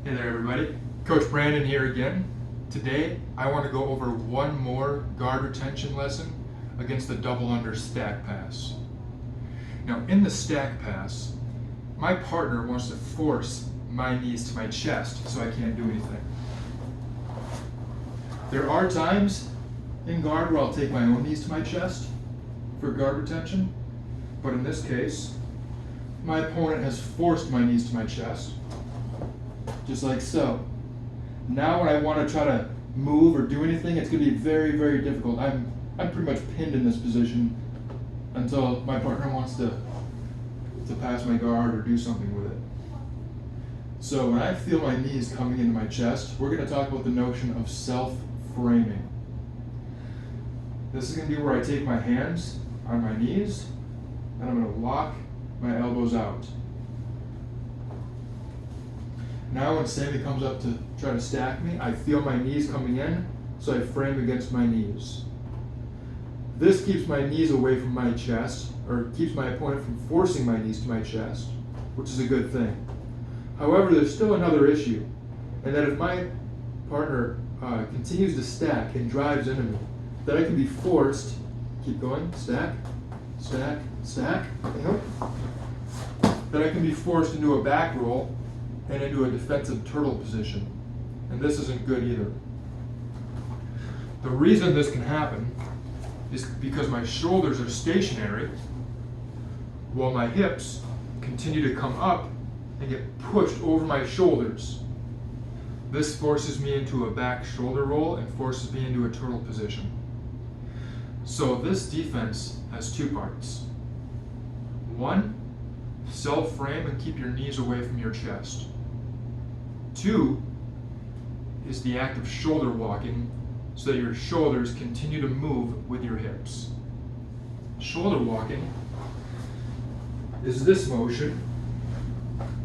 Hey there everybody, Coach Brandon here again. Today I want to go over one more guard retention lesson against the double under stack pass. Now in the stack pass, my partner wants to force my knees to my chest so I can't do anything. There are times in guard where I'll take my own knees to my chest for guard retention, but in this case, my opponent has forced my knees to my chest, just like so. Now when I want to try to move or do anything, it's going to be very, very difficult. I'm pretty much pinned in this position until my partner wants to pass my guard or do something with it. So when I feel my knees coming into my chest, we're going to talk about the notion of self-framing. This is going to be where I take my hands on my knees and I'm going to lock my elbows out. Now when Sammy comes up to try to stack me, I feel my knees coming in, so I frame against my knees. This keeps my knees away from my chest, or keeps my opponent from forcing my knees to my chest, which is a good thing. However, there's still another issue, and that if my partner continues to stack and drives into me, that I can be forced, keep going, stack, stack, stack, that I can be forced into a back roll and into a defensive turtle position. And this isn't good either. The reason this can happen is because my shoulders are stationary while my hips continue to come up and get pushed over my shoulders. This forces me into a back shoulder roll and forces me into a turtle position. So this defense has two parts. One, self-frame and keep your knees away from your chest. Two is the act of shoulder walking so that your shoulders continue to move with your hips. Shoulder walking is this motion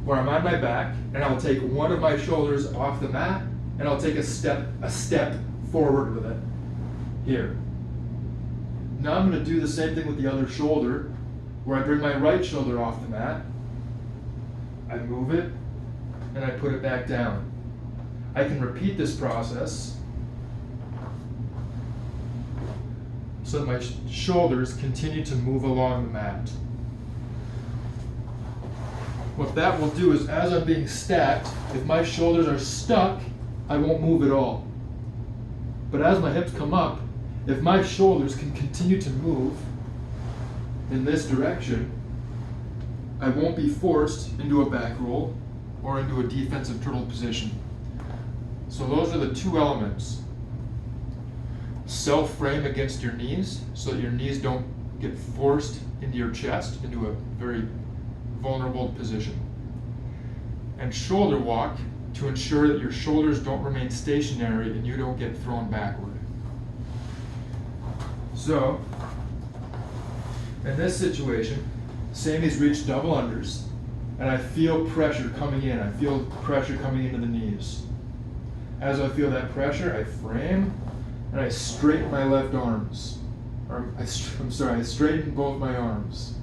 where I'm on my back and I'll take one of my shoulders off the mat and I'll take a step forward with it. Here. Now I'm going to do the same thing with the other shoulder where I bring my right shoulder off the mat, I move it, and I put it back down. I can repeat this process so that my shoulders continue to move along the mat. What that will do is, as I'm being stacked, if my shoulders are stuck, I won't move at all. But as my hips come up, if my shoulders can continue to move in this direction, I won't be forced into a back roll or into a defensive turtle position. So those are the two elements. Self-frame against your knees so that your knees don't get forced into your chest, into a very vulnerable position. And shoulder walk to ensure that your shoulders don't remain stationary and you don't get thrown backward. So, in this situation, Sammy's reached double unders, and I feel pressure coming in. I feel pressure coming into the knees. As I feel that pressure, I frame, and I straighten my left arms. I straighten both my arms.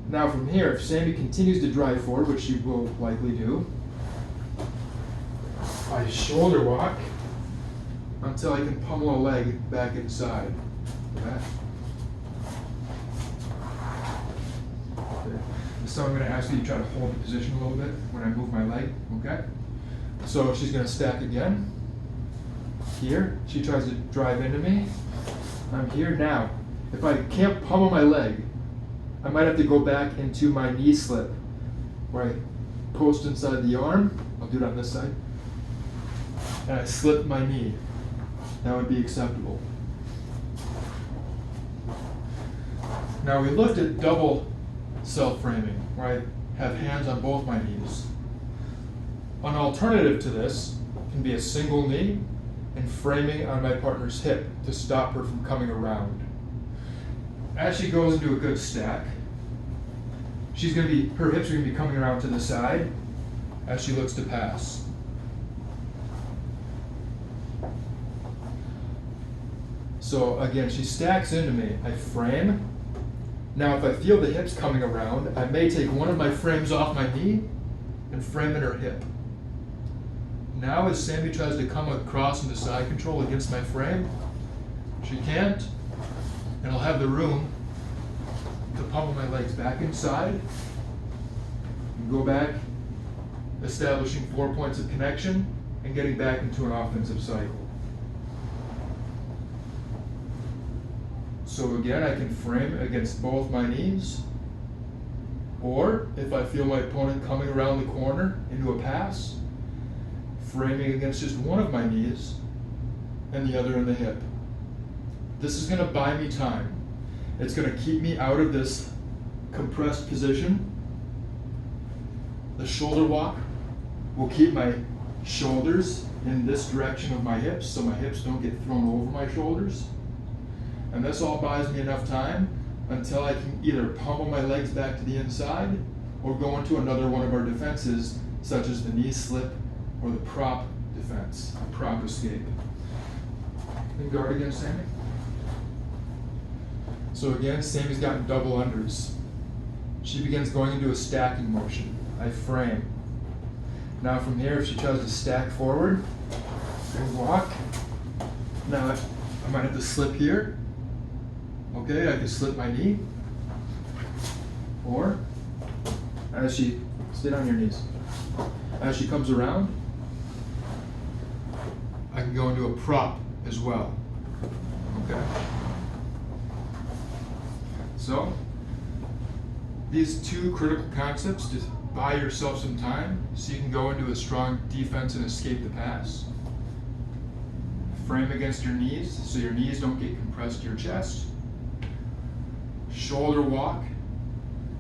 Now from here, if Sammy continues to drive forward, which she will likely do, I shoulder walk until I can pummel a leg back inside. Okay. So I'm going to ask you to try to hold the position a little bit when I move my leg, okay? So she's going to stack again. Here, she tries to drive into me. I'm here now. If I can't pummel my leg, I might have to go back into my knee slip, where I post inside the arm. I'll do it on this side. And I slip my knee. That would be acceptable. Now we looked at double self-framing, where I have hands on both my knees. An alternative to this can be a single knee and framing on my partner's hip to stop her from coming around. As she goes into a good stack, her hips are going to be coming around to the side as she looks to pass. So again, she stacks into me. I frame. Now if I feel the hips coming around, I may take one of my frames off my knee and frame in her hip. Now as Sammy tries to come across into side control against my frame, she can't, and I'll have the room to pummel my legs back inside and go back, establishing 4 points of connection and getting back into an offensive cycle. So again, I can frame against both my knees, or if I feel my opponent coming around the corner into a pass, framing against just one of my knees and the other in the hip. This is going to buy me time. It's going to keep me out of this compressed position. The shoulder walk will keep my shoulders in this direction of my hips, so my hips don't get thrown over my shoulders. And this all buys me enough time until I can either pummel my legs back to the inside or go into another one of our defenses, such as the knee slip or the prop defense, prop escape. And guard again, Sammy. So again, Sammy's gotten double unders. She begins going into a stacking motion. I frame. Now from here, if she tries to stack forward and walk, now I might have to slip here. Okay, I can slip my knee. Or, as she, sit on your knees. As she comes around, I can go into a prop as well. Okay. So, these two critical concepts to buy yourself some time so you can go into a strong defense and escape the pass. Frame against your knees so your knees don't get compressed to your chest. Shoulder walk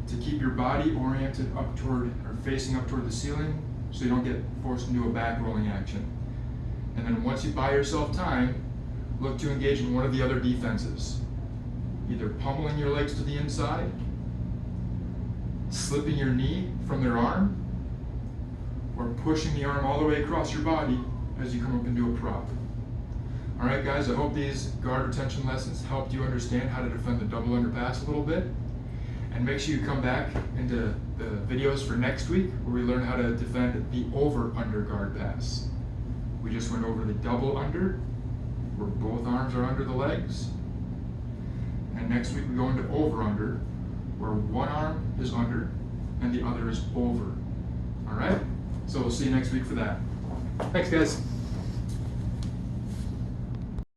to keep your body oriented up toward or facing up toward the ceiling so you don't get forced into a back rolling action. And then once you buy yourself time, look to engage in one of the other defenses. Either pummeling your legs to the inside, slipping your knee from their arm, or pushing the arm all the way across your body as you come up into a prop. All right, guys, I hope these guard retention lessons helped you understand how to defend the double under pass a little bit. And make sure you come back into the videos for next week where we learn how to defend the over-under guard pass. We just went over the double under, where both arms are under the legs. And next week we go into over-under, where one arm is under and the other is over. All right? So we'll see you next week for that. Thanks, guys.